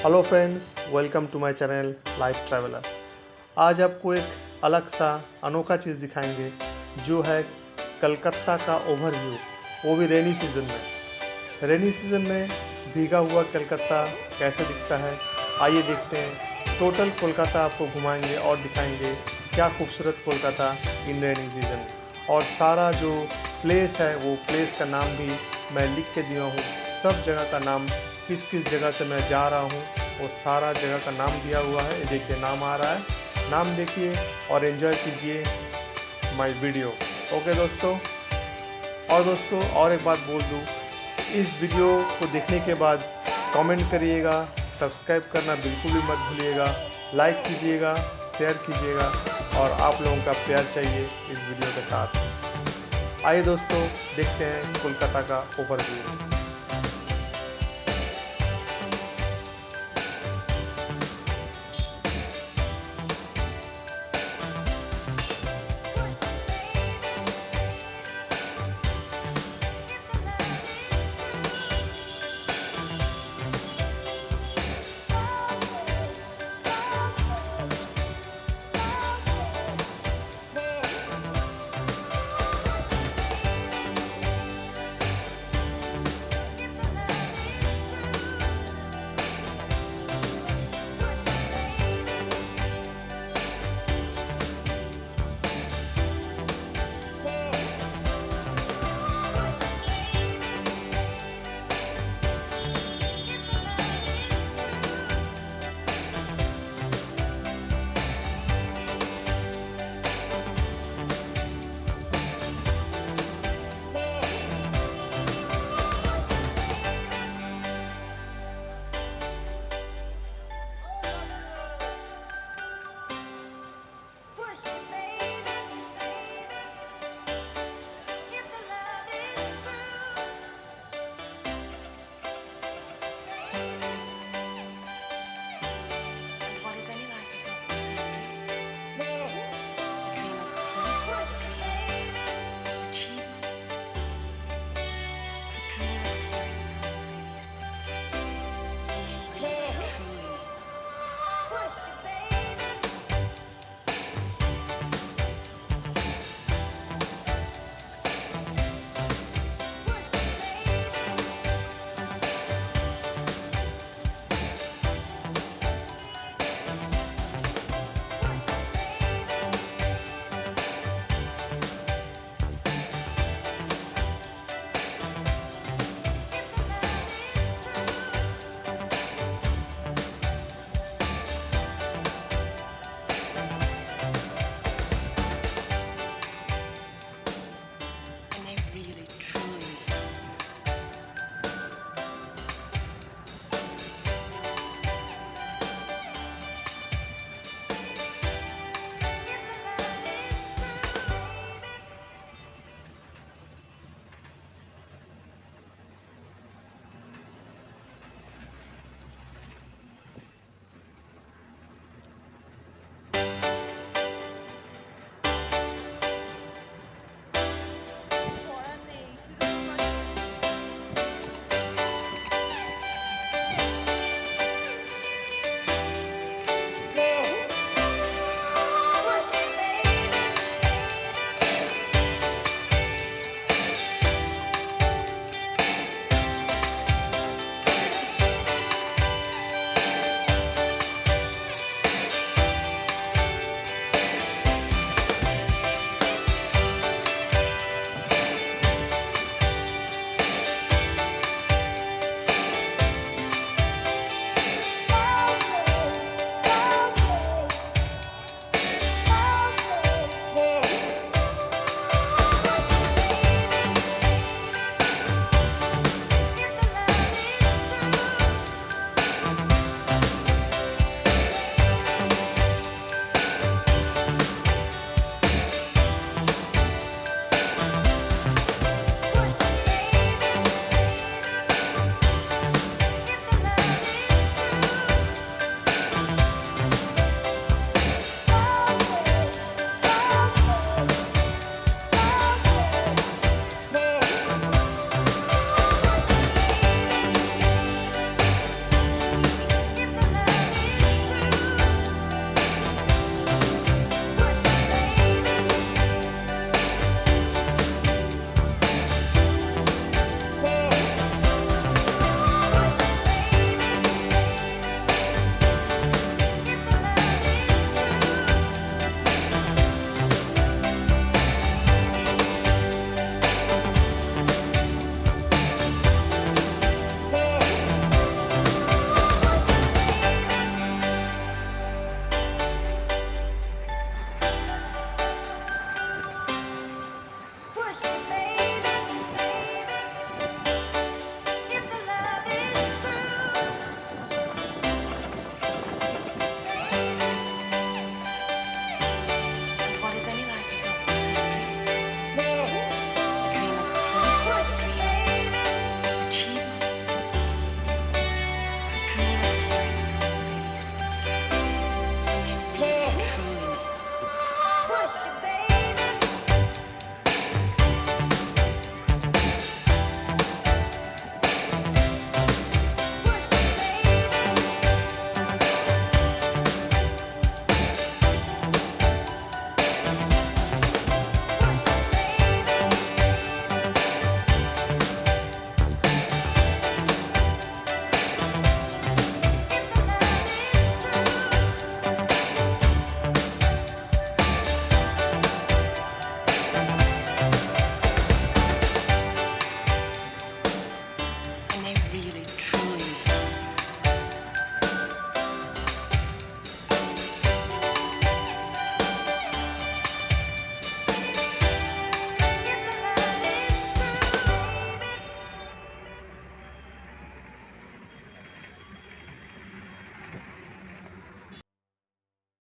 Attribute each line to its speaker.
Speaker 1: Hello friends, welcome to my channel life traveller. आज आपको एक अलग सा अनोखा चीज़ दिखाएंगे जो है कलकत्ता का ओवरव्यू, वो भी रेनी सीज़न में। रेनी सीज़न में भीगा हुआ कलकत्ता कैसे दिखता है, आइए देखते हैं। टोटल कोलकाता आपको घुमाएंगे और दिखाएंगे क्या खूबसूरत कोलकाता इन रेनी सीज़न। और सारा जो प्लेस है वो प्लेस का नाम भी मैं लिख के दिया हूँ। सब जगह का नाम, किस किस जगह से मैं जा रहा हूँ वो सारा जगह का नाम दिया हुआ है। ये देखिए नाम आ रहा है, नाम देखिए और एंजॉय कीजिए माय वीडियो। ओके दोस्तों। और दोस्तों और एक बात बोल दूँ, इस वीडियो को देखने के बाद कमेंट करिएगा, सब्सक्राइब करना बिल्कुल भी मत भूलिएगा, लाइक कीजिएगा, शेयर कीजिएगा और आप लोगों का प्यार चाहिए इस वीडियो के साथ। आइए दोस्तों देखते हैं कोलकाता का ओवरव्यू।